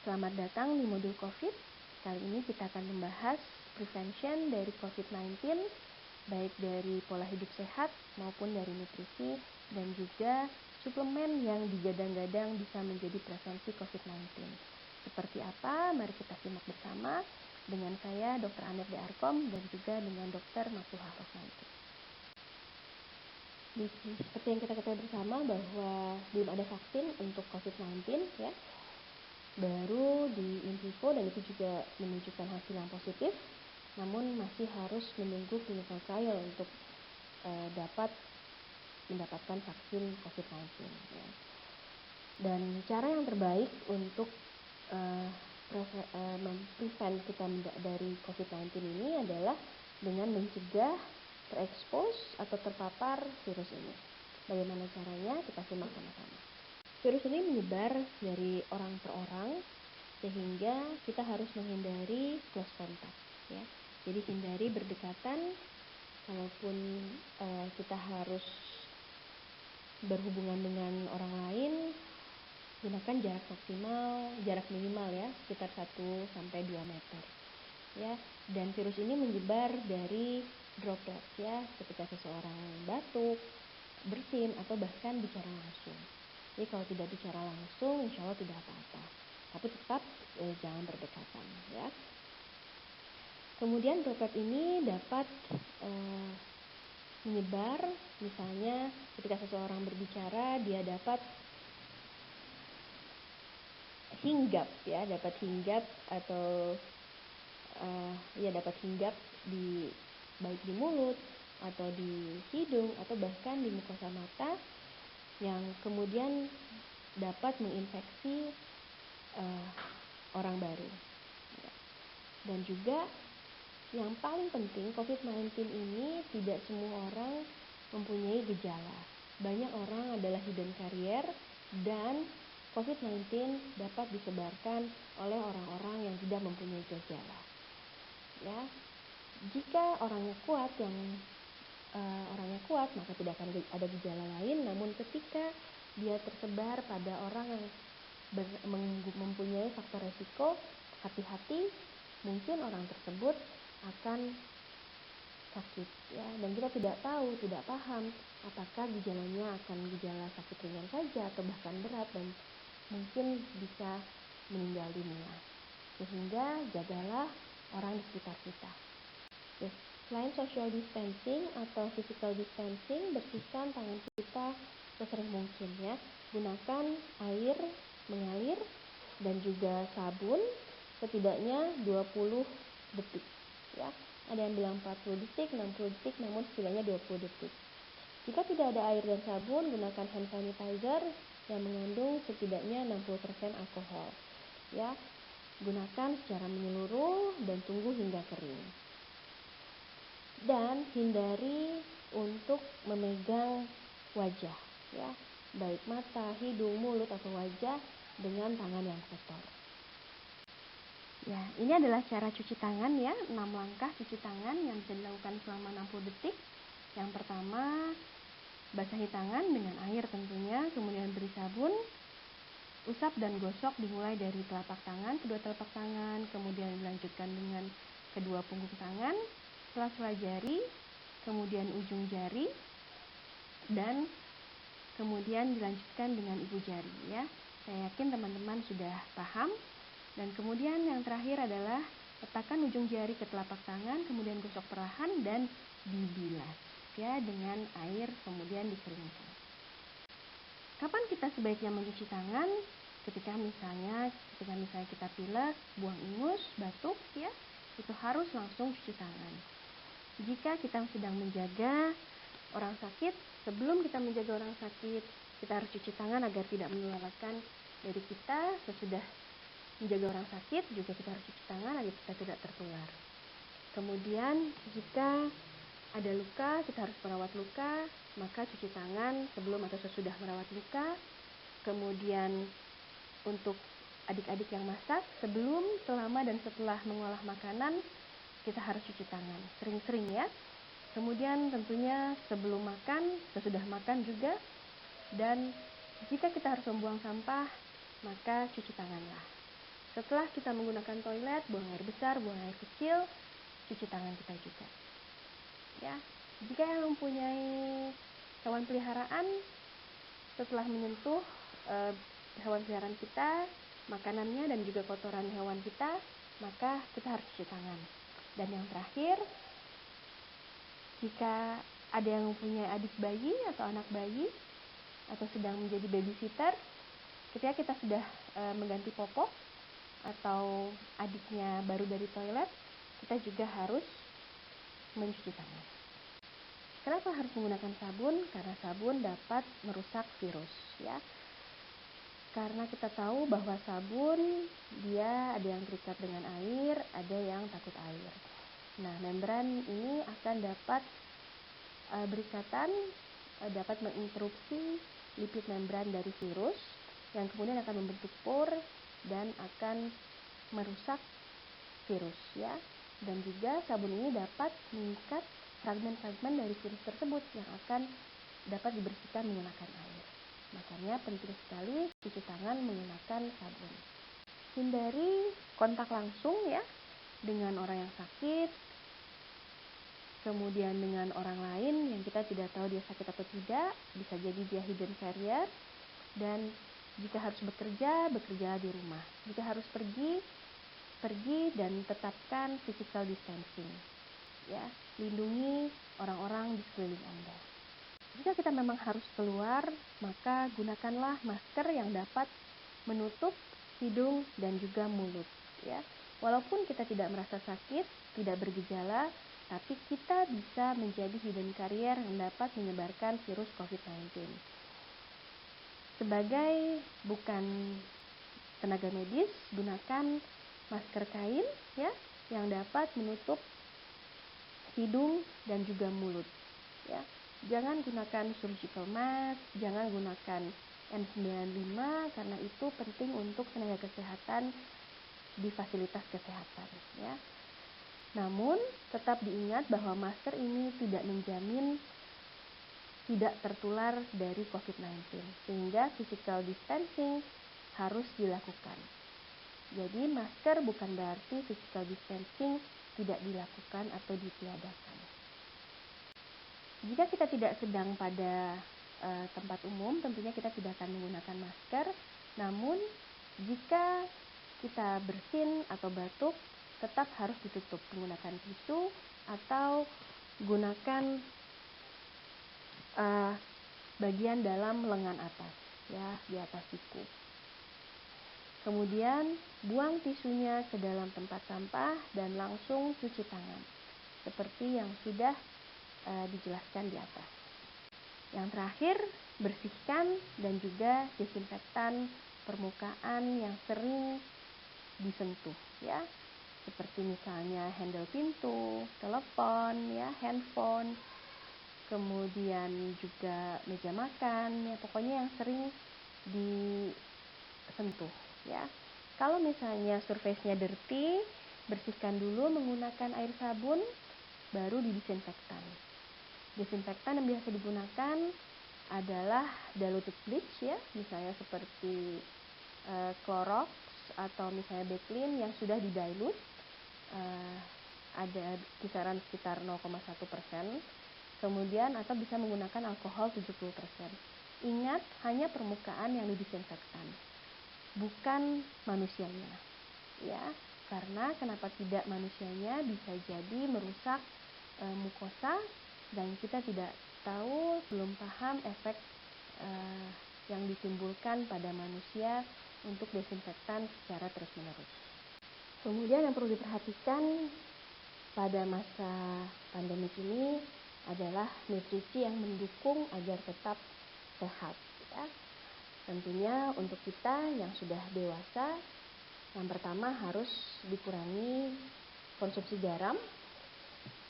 Selamat datang di modul COVID. Kali ini kita akan membahas prevention dari COVID-19, baik dari pola hidup sehat maupun dari nutrisi, dan juga suplemen yang digadang-gadang bisa menjadi prevensi COVID-19. Seperti apa? Mari kita simak bersama dengan saya, Dr. Anet D. Arkom, dan juga dengan Dr. Matuha Rosmanti. Seperti yang kita ketahui bersama bahwa belum ada vaksin untuk COVID-19, ya. Baru di in vivo, dan itu juga menunjukkan hasil yang positif, namun masih harus menunggu clinical trial untuk dapat mendapatkan vaksin COVID-19. Ya. Dan cara yang terbaik untuk prevent kita dari COVID-19 ini adalah dengan mencegah terekspos atau terpapar virus ini. Bagaimana caranya? Kita simak sama-sama. Virus ini menyebar dari orang per orang, sehingga kita harus menghindari close contact, ya. Jadi hindari berdekatan. Kalaupun kita harus berhubungan dengan orang lain, gunakan jarak minimal, ya, sekitar 1-2 meter, ya. Dan virus ini menyebar dari droplets, ya, ketika seseorang batuk, bersin, atau bahkan bicara langsung. Jadi kalau tidak bicara langsung, insya Allah tidak apa-apa. Tapi tetap jangan berdekatan, ya. Kemudian droplet ini dapat menyebar, misalnya ketika seseorang berbicara, dia dapat hinggap, ya, dapat hinggap atau dapat hinggap baik di mulut atau di hidung atau bahkan di mukosa mata, yang kemudian dapat menginfeksi orang baru. Dan juga yang paling penting, COVID-19 ini tidak semua orang mempunyai gejala. Banyak orang adalah hidden carrier, dan COVID-19 dapat disebarkan oleh orang-orang yang tidak mempunyai gejala. Ya, jika orangnya kuat, maka tidak akan ada gejala lain. Namun ketika dia tersebar pada orang yang mempunyai faktor resiko, hati-hati, mungkin orang tersebut akan sakit, ya. Dan kita tidak paham apakah gejalanya akan gejala sakit ringan saja atau bahkan berat, dan mungkin bisa meninggal dunia. Sehingga jagalah orang di sekitar kita. Oke. Selain social distancing atau physical distancing, bersihkan tangan kita sesering mungkin, ya. Gunakan air mengalir dan juga sabun setidaknya 20 detik, ya. Ada yang bilang 40 detik, 60 detik, namun setidaknya 20 detik. Jika tidak ada air dan sabun, gunakan hand sanitizer yang mengandung setidaknya 60% alkohol, ya. Gunakan secara menyeluruh dan tunggu hingga kering. Dan hindari untuk memegang wajah, ya, baik mata, hidung, mulut, atau wajah dengan tangan yang kotor. Ya, ini adalah cara cuci tangan, ya, 6 langkah cuci tangan yang bisa dilakukan selama 60 detik. Yang pertama, basahi tangan dengan air tentunya, kemudian beri sabun, usap dan gosok dimulai dari telapak tangan, kedua telapak tangan, kemudian dilanjutkan dengan kedua punggung tangan, sela-sela jari, kemudian ujung jari, dan kemudian dilanjutkan dengan ibu jari, ya. Saya yakin teman-teman sudah paham. Dan kemudian yang terakhir adalah letakkan ujung jari ke telapak tangan, kemudian gosok perlahan dan dibilas, ya, dengan air, kemudian dikeringkan. Kapan kita sebaiknya mencuci tangan? Ketika misalnya kita pilek, buang ingus, batuk, ya, itu harus langsung cuci tangan. Jika kita sedang menjaga orang sakit, sebelum kita menjaga orang sakit, kita harus cuci tangan agar tidak menularkan dari kita. Sesudah menjaga orang sakit, juga kita harus cuci tangan agar kita tidak tertular. Kemudian jika ada luka, kita harus merawat luka, maka cuci tangan sebelum atau sesudah merawat luka. Kemudian untuk adik-adik yang masak, sebelum, selama, dan setelah mengolah makanan, kita harus cuci tangan sering-sering, ya. Kemudian tentunya sebelum makan, sesudah makan juga. Dan jika kita harus membuang sampah, maka cuci tanganlah. setelah kita menggunakan toilet, buang air besar, buang air kecil, cuci tangan kita juga. Ya, jika yang mempunyai hewan peliharaan, setelah menyentuh hewan peliharaan kita, makanannya dan juga kotoran hewan kita, maka kita harus cuci tangan. Dan yang terakhir, jika ada yang mempunyai adik bayi atau anak bayi atau sedang menjadi babysitter, ketika kita sudah mengganti popok atau adiknya baru dari toilet, kita juga harus mencuci tangan. Kenapa harus menggunakan sabun? Karena sabun dapat merusak virus, ya. Karena kita tahu bahwa sabun dia ada yang terikat dengan air, ada yang takut air. Nah, membran ini akan dapat berikatan, dapat menginterupsi lipid membran dari virus yang kemudian akan membentuk por dan akan merusak virus, ya. Dan juga sabun ini dapat mengikat fragmen-fragmen dari virus tersebut yang akan dapat dibersihkan menggunakan air. Makanya penting sekali cuci tangan menggunakan sabun. Hindari kontak langsung, ya, dengan orang yang sakit, kemudian dengan orang lain yang kita tidak tahu dia sakit atau tidak, bisa jadi dia hidden carrier. Dan jika harus bekerja, bekerja di rumah. Jika harus pergi dan tetapkan physical distancing. Ya, lindungi orang-orang di sekeliling Anda. Jika kita memang harus keluar, maka gunakanlah masker yang dapat menutup hidung dan juga mulut, ya. Walaupun kita tidak merasa sakit, tidak bergejala, tapi kita bisa menjadi hidden carrier yang dapat menyebarkan virus COVID-19. Sebagai bukan tenaga medis, gunakan masker kain, ya, yang dapat menutup hidung dan juga mulut, ya. Jangan gunakan surgical mask, jangan gunakan N95 karena itu penting untuk tenaga kesehatan di fasilitas kesehatan, ya. Namun tetap diingat bahwa masker ini tidak menjamin tidak tertular dari COVID-19, sehingga physical distancing harus dilakukan. Jadi masker bukan berarti physical distancing tidak dilakukan atau ditiadakan. Jika kita tidak sedang pada tempat umum, tentunya kita tidak akan menggunakan masker. Namun, jika kita bersin atau batuk, tetap harus ditutup menggunakan tisu atau gunakan bagian dalam lengan atas, ya, di atas siku. Kemudian buang tisunya ke dalam tempat sampah dan langsung cuci tangan, seperti yang sudah dijelaskan di atas. Yang terakhir, bersihkan dan juga desinfektan permukaan yang sering disentuh, ya, seperti misalnya handle pintu, telepon, ya, handphone, kemudian juga meja makan, ya, pokoknya yang sering disentuh, ya. Kalau misalnya surface-nya dirty, bersihkan dulu menggunakan air sabun, baru didisinfektan. Desinfektan yang biasa digunakan adalah diluted bleach, ya, misalnya seperti Clorox atau misalnya Baclean yang sudah didilute, ada kisaran sekitar 0,1%. Kemudian atau bisa menggunakan alkohol 70%. Ingat, hanya permukaan yang didisinfektan, bukan manusianya, ya. Karena kenapa tidak manusianya, bisa jadi merusak mukosa dan kita tidak tahu, belum paham efek yang ditimbulkan pada manusia untuk desinfektan secara terus-menerus. Kemudian yang perlu diperhatikan pada masa pandemi ini adalah nutrisi yang mendukung agar tetap sehat, ya. Tentunya untuk kita yang sudah dewasa, yang pertama harus dikurangi konsumsi garam.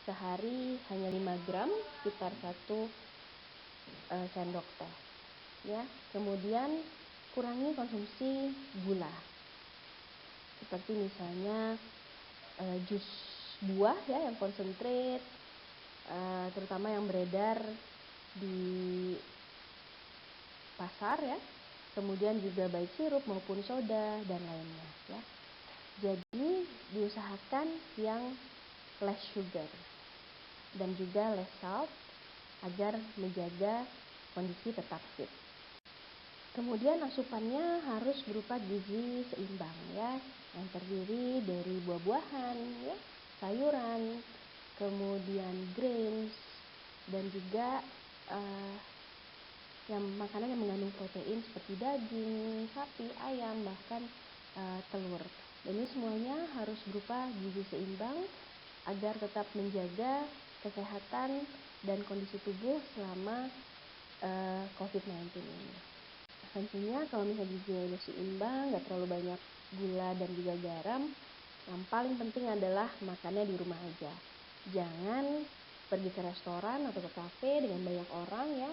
Sehari hanya 5 gram, sekitar 1 sendok teh, ya. Kemudian kurangi konsumsi gula, seperti misalnya jus buah, ya, yang konsentrate, terutama yang beredar di pasar, ya. Kemudian juga baik sirup maupun soda dan lainnya, ya. Jadi diusahakan yang less sugar dan juga less salt agar menjaga kondisi tetap fit. Kemudian asupannya harus berupa gizi seimbang ya, yang terdiri dari buah-buahan, ya, sayuran, kemudian grains, dan juga yang makanan yang mengandung protein seperti daging, sapi, ayam, bahkan telur. Dan ini semuanya harus berupa gizi seimbang agar tetap menjaga kesehatan dan kondisi tubuh selama COVID-19 ini. Tentunya kalau misalnya gizinya udah seimbang, nggak terlalu banyak gula dan juga garam, yang paling penting adalah makannya di rumah aja. Jangan pergi ke restoran atau ke kafe dengan banyak orang ya,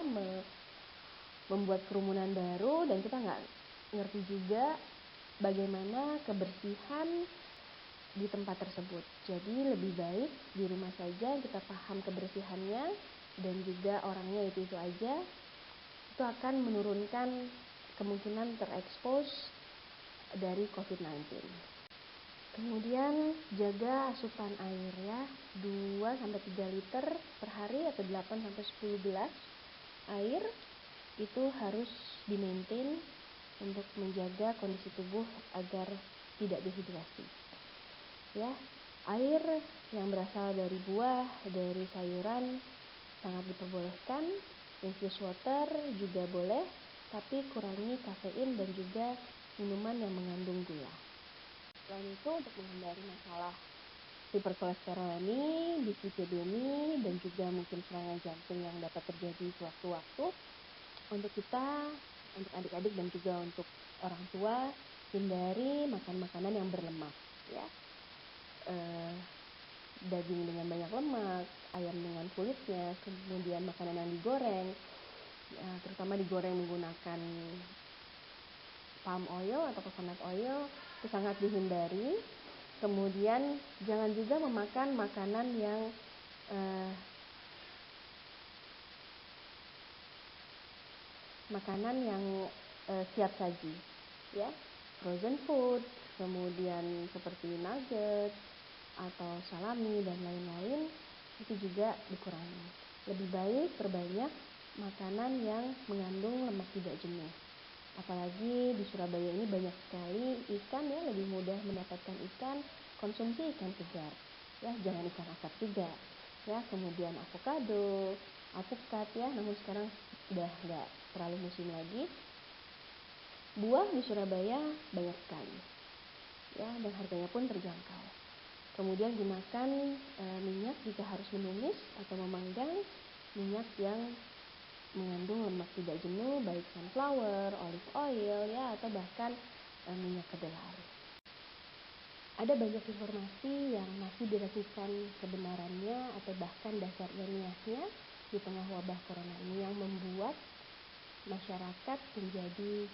membuat kerumunan baru, dan kita nggak ngerti juga bagaimana kebersihan di tempat tersebut. Jadi lebih baik di rumah saja kita paham kebersihannya dan juga orangnya itu aja. Itu akan menurunkan kemungkinan terekspos dari COVID-19. Kemudian jaga asupan air ya, 2-3 liter per hari atau 8-10 gelas air itu harus di-maintain untuk menjaga kondisi tubuh agar tidak dehidrasi. Ya, air yang berasal dari buah, dari sayuran sangat diperbolehkan. Infused water juga boleh, tapi kurangi kafein dan juga minuman yang mengandung gula. Selain itu, untuk menghindari masalah hiperkolesterolemia, dislipidemia, dan juga mungkin serangan jantung yang dapat terjadi sewaktu-waktu, untuk kita, untuk adik-adik dan juga untuk orang tua, hindari makan makanan yang berlemak, ya. Daging dengan banyak lemak, ayam dengan kulitnya, kemudian makanan yang digoreng, ya, terutama digoreng menggunakan palm oil atau coconut oil, itu sangat dihindari. Kemudian jangan juga memakan makanan yang siap saji, ya, frozen food, kemudian seperti nugget atau salami dan lain-lain, itu juga dikurangi. Lebih baik perbanyak makanan yang mengandung lemak tidak jenuh. Apalagi di Surabaya ini banyak sekali ikan ya, lebih mudah mendapatkan ikan, konsumsi ikan segar. Ya, jangan ikan asap juga. Ya, kemudian avocado, alpukat ya, namun sekarang sudah nggak terlalu musim lagi. Buah di Surabaya banyak sekali. Ya, dan harganya pun terjangkau. Kemudian gunakan minyak jika harus menumis atau memanggang, minyak yang mengandung lemak tidak jenuh, baik sunflower, olive oil ya, atau bahkan minyak kedelai. Ada banyak informasi yang masih diragukan kebenarannya atau bahkan dasar ilmiahnya di tengah wabah corona ini, yang membuat masyarakat menjadi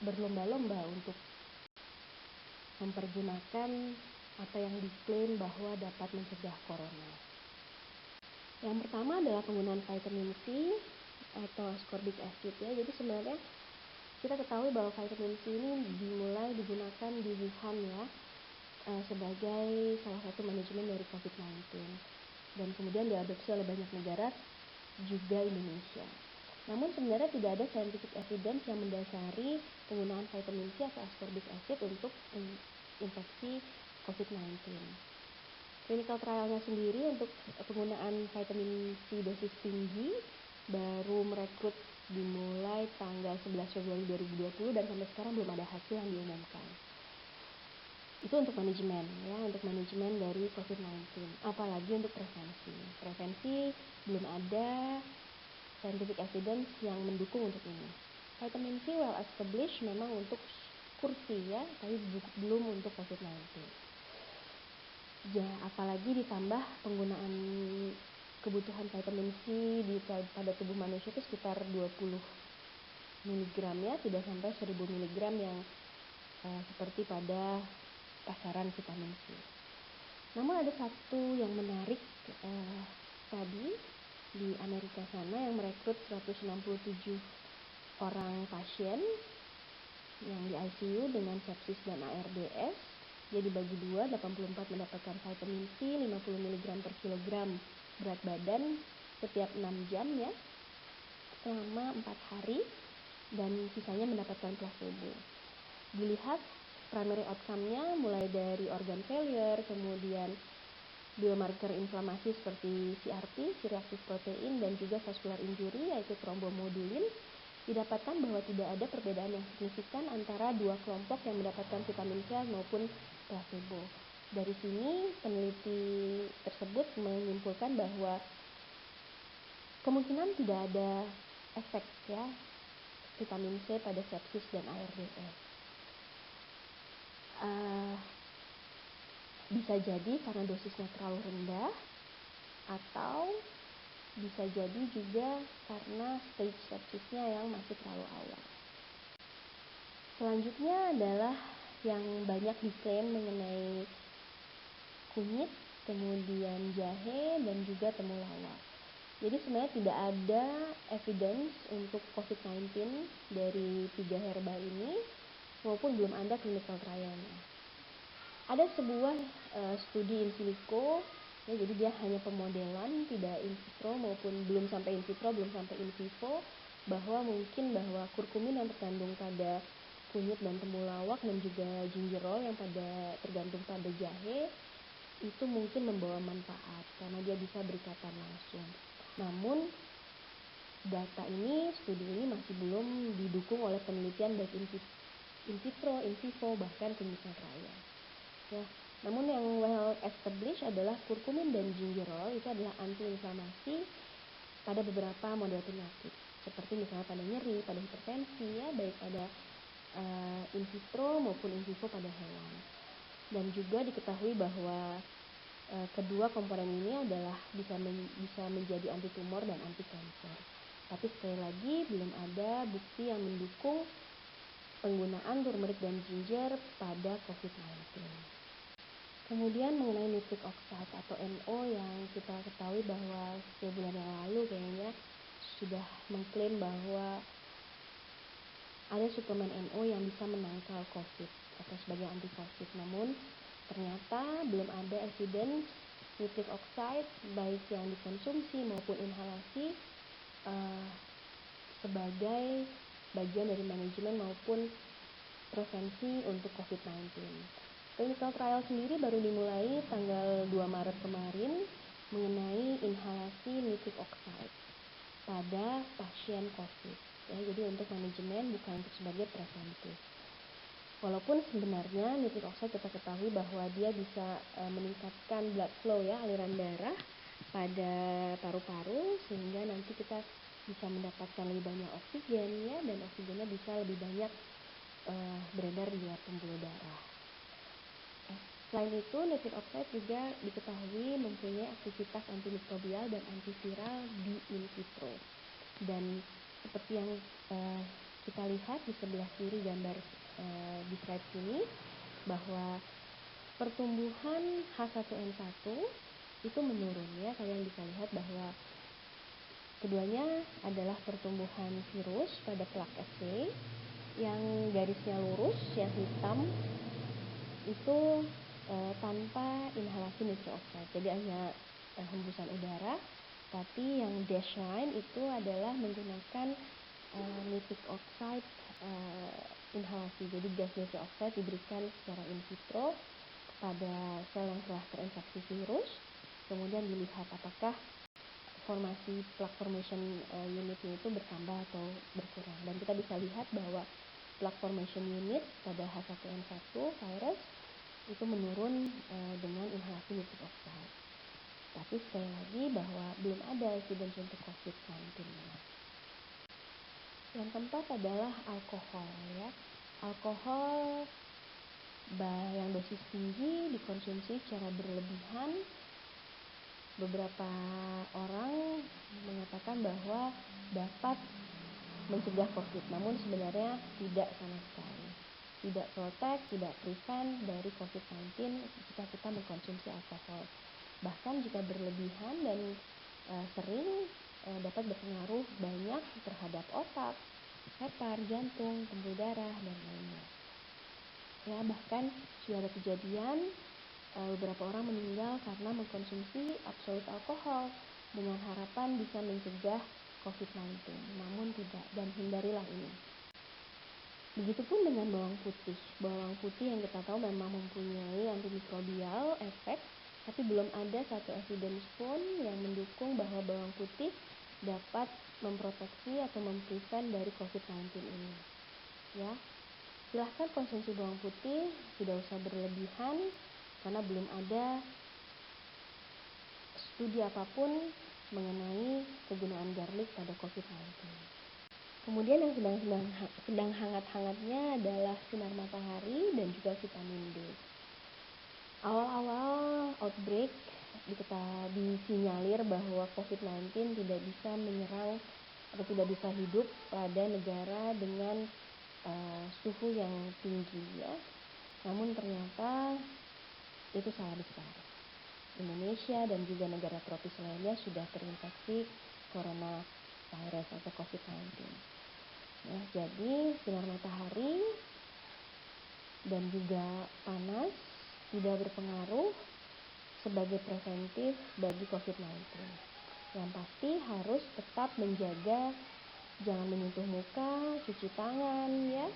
berlomba-lomba untuk mempergunakan apa yang diklaim bahwa dapat mencegah corona. Yang pertama adalah penggunaan vitamin C atau ascorbic acid ya. Jadi sebenarnya kita ketahui bahwa vitamin C ini dimulai digunakan di Wuhan ya, sebagai salah satu manajemen dari COVID-19, dan kemudian diadopsi oleh banyak negara, juga Indonesia. Namun sebenarnya tidak ada scientific evidence yang mendasari penggunaan vitamin C atau ascorbic acid untuk infeksi COVID-19. Clinical trialnya sendiri untuk penggunaan vitamin C dosis tinggi baru merekrut dimulai tanggal 11 Februari 2020 dan sampai sekarang belum ada hasil yang diumumkan. Itu untuk manajemen ya, untuk manajemen dari COVID-19. Apalagi untuk prevensi. Prevensi belum ada scientific evidence yang mendukung untuk ini. Vitamin C well established memang untuk kursi ya, tapi belum untuk COVID-19. Ya, apalagi ditambah penggunaan kebutuhan vitamin C pada tubuh manusia itu sekitar 20 mg ya, tidak sampai 1000 mg yang seperti pada pasaran vitamin C. Namun ada satu yang menarik tadi di Amerika sana yang merekrut 167 orang pasien yang di ICU dengan sepsis dan ARDS. Dia dibagi dua, 84 mendapatkan vitamin C 50 mg per kilogram berat badan setiap 6 jam ya, selama 4 hari, dan sisanya mendapatkan placebo. Dilihat primary outcome-nya mulai dari organ failure, kemudian biomarker inflamasi seperti CRP, C-reactive protein, dan juga vascular injury yaitu trombomodulin. Didapatkan bahwa tidak ada perbedaan yang signifikan antara dua kelompok yang mendapatkan vitamin C maupun placebo. Dari sini peneliti tersebut menyimpulkan bahwa kemungkinan tidak ada efek ya vitamin C pada sepsis dan ARDS. Bisa jadi karena dosisnya terlalu rendah, atau bisa jadi juga karena stage sepsisnya yang masih terlalu awal. Selanjutnya adalah yang banyak diklaim mengenai kunyit, kemudian jahe, dan juga temulawak. Jadi sebenarnya tidak ada evidence untuk COVID-19 dari 3 herbal ini, maupun belum ada clinical trial-nya. Ada sebuah studi in silico, ya, jadi dia hanya pemodelan, tidak in vitro maupun belum sampai in vitro, belum sampai in vivo, bahwa kurkumin yang terkandung pada kunyit dan temulawak dan juga gingerol yang tergantung pada jahe itu mungkin membawa manfaat karena dia bisa berikatan langsung. Namun studi ini masih belum didukung oleh penelitian baik in vitro, in vivo, bahkan clinical trial. Ya, namun yang well established adalah kurkumin dan gingerol itu adalah antiinflamasi pada beberapa model penyakit, seperti misalnya pada nyeri, pada hipertensi, ya, baik pada in vitro maupun in vivo pada hewan. Dan juga diketahui bahwa kedua komponen ini adalah bisa menjadi anti tumor dan anti kanker. Tapi sekali lagi belum ada bukti yang mendukung penggunaan turmeric dan ginger pada COVID-19. Kemudian mengenai nitric oxide atau NO yang kita ketahui bahwa setiap bulan yang lalu kayaknya sudah mengklaim bahwa ada suplemen NO yang bisa menangkal COVID atau sebagai anti COVID. Namun ternyata belum ada evidence nitric oxide baik yang dikonsumsi maupun inhalasi sebagai bagian dari manajemen maupun prevensi untuk COVID-19. Clinical trial sendiri baru dimulai tanggal 2 Maret kemarin mengenai inhalasi nitric oxide pada pasien COVID. Ya, jadi untuk manajemen bukan untuk sebagai preventif. Walaupun sebenarnya nitric oxide kita ketahui bahwa dia bisa meningkatkan blood flow ya, aliran darah pada paru-paru sehingga nanti kita bisa mendapatkan lebih banyak oksigen ya, dan oksigennya bisa lebih banyak beredar di luar pembuluh darah. Selain itu, nitric oxide juga diketahui mempunyai aktivitas antimikrobial dan antiviral di in vitro. Dan seperti yang kita lihat di sebelah kiri gambar di slide ini, bahwa pertumbuhan H1N1 itu menurun ya. Kalian bisa lihat bahwa keduanya adalah pertumbuhan virus pada plak X-ray yang garisnya lurus, yang hitam itu tanpa inhalasi nitric oxide, jadi hanya hembusan udara. Tapi yang dash line itu adalah menggunakan nitric oxide inhalasi, jadi gas nitric oxide diberikan secara in vitro kepada sel yang telah terinfeksi virus, kemudian dilihat apakah formasi plaque formation unitnya itu bertambah atau berkurang. Dan kita bisa lihat bahwa plaque formation unit pada H1N1 virus itu menurun dengan inhalasi nitric oxide. Tapi sekali lagi bahwa belum ada evidence untuk COVID-19. Yang keempat adalah alkohol ya. Alkohol yang dosis tinggi dikonsumsi secara berlebihan. Beberapa orang mengatakan bahwa dapat mencegah COVID, namun sebenarnya tidak sama sekali. Tidak protect, tidak prevent dari COVID-19 jika kita mengkonsumsi alkohol. Bahkan jika berlebihan dan sering dapat berpengaruh banyak terhadap otak, hepar, jantung, pembuluh darah, dan lainnya. Ya, bahkan sudah ada kejadian beberapa orang meninggal karena mengkonsumsi absolut alkohol dengan harapan bisa mencegah COVID-19. Namun tidak, dan hindarilah ini. Begitupun dengan bawang putih. Bawang putih yang kita tahu memang mempunyai antimikrobial efek, tapi belum ada satu evidence pun yang mendukung bahwa bawang putih dapat memproteksi atau memprevent dari COVID-19 ini. Ya, silahkan konsumsi bawang putih, tidak usah berlebihan karena belum ada studi apapun mengenai kegunaan garlic pada COVID-19. Kemudian yang sedang hangat-hangatnya adalah sinar matahari dan juga vitamin D. Awal-awal outbreak kita disinyalir bahwa COVID-19 tidak bisa menyerang atau tidak bisa hidup pada negara dengan suhu yang tinggi ya. Namun ternyata itu salah besar. Indonesia dan juga negara tropis lainnya sudah terinfeksi coronavirus atau COVID-19. Ya, jadi sinar matahari dan juga panas tidak berpengaruh sebagai preventif bagi COVID-19. Yang pasti harus tetap menjaga jangan menyentuh muka, cuci tangan ya,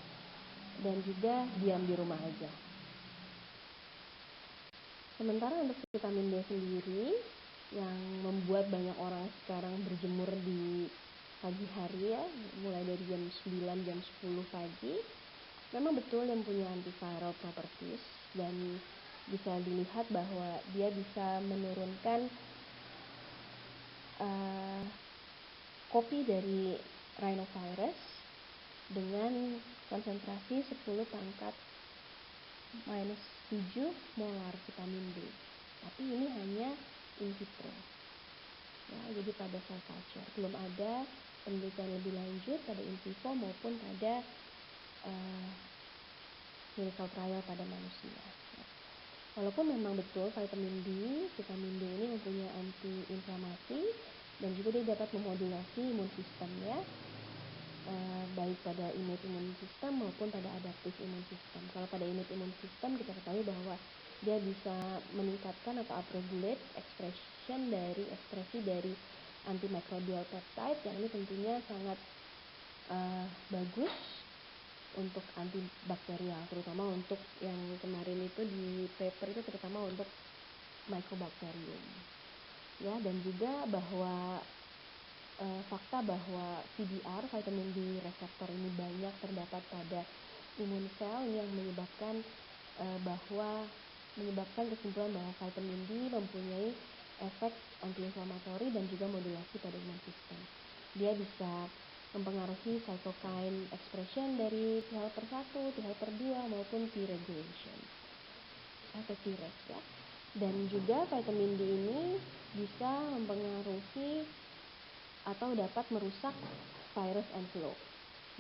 dan juga diam di rumah aja. Sementara untuk vitamin D sendiri yang membuat banyak orang sekarang berjemur di pagi hari ya, mulai dari jam 9, jam 10 pagi, memang betul yang punya antiviral properties dan bisa dilihat bahwa dia bisa menurunkan kopi dari rhinovirus dengan konsentrasi 10 pangkat minus 7 molar vitamin D. Tapi ini hanya in vitro. Ya, jadi pada cell culture belum ada penelitian lebih lanjut pada in vivo maupun pada clinical trial pada manusia. Ya. Walaupun memang betul vitamin D ini mempunyai anti-inflamasi dan juga dia dapat memodulasi imun sistem ya, baik pada innate imun system maupun pada adaptive imun system. Kalau pada innate imun system kita ketahui bahwa dia bisa meningkatkan atau upregulate ekspresi dari antimicrobial peptide yang ini tentunya sangat bagus untuk antibakterial, terutama untuk yang kemarin itu di paper itu terutama untuk Mycobacterium. Ya, dan juga bahwa fakta bahwa VDR, vitamin D reseptor ini banyak terdapat pada imun sel ini yang menyebabkan kesimpulan bahwa vitamin D mempunyai efek antiinflamatori dan juga modulasi pada imun sistem. Dia bisa mempengaruhi cytokine expression dari T helper 1, T helper 2 maupun T regulation atau Treg ya. Dan juga vitamin D ini bisa mempengaruhi atau dapat merusak virus envelope.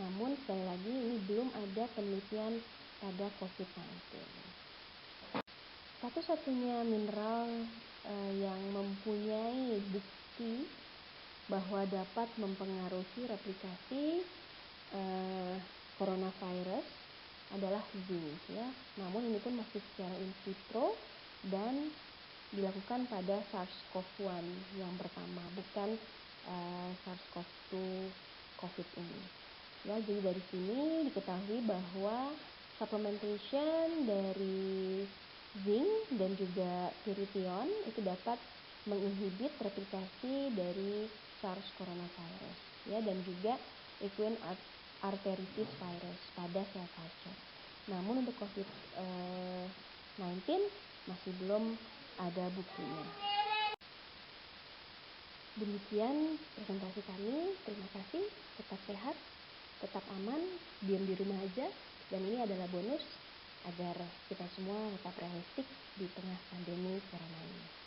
Namun sekali lagi ini belum ada penelitian pada COVID-19. Satu-satunya mineral yang mempunyai bukti bahwa dapat mempengaruhi replikasi coronavirus adalah zinc ya. Namun ini pun masih secara in vitro dan dilakukan pada SARS-CoV-1 yang pertama, bukan SARS-CoV-2 COVID ini. Ya, jadi dari sini diketahui bahwa supplementation dari zinc dan juga pyrithion itu dapat menginhibit replikasi dari SARS coronavirus ya, dan juga equine arteritis virus pada sel culture. Namun untuk COVID-19 masih belum ada buktinya. Demikian presentasi kami. Terima kasih. Tetap sehat, tetap aman, diam di rumah aja. Dan ini adalah bonus agar kita semua tetap realistik di tengah pandemi corona ini.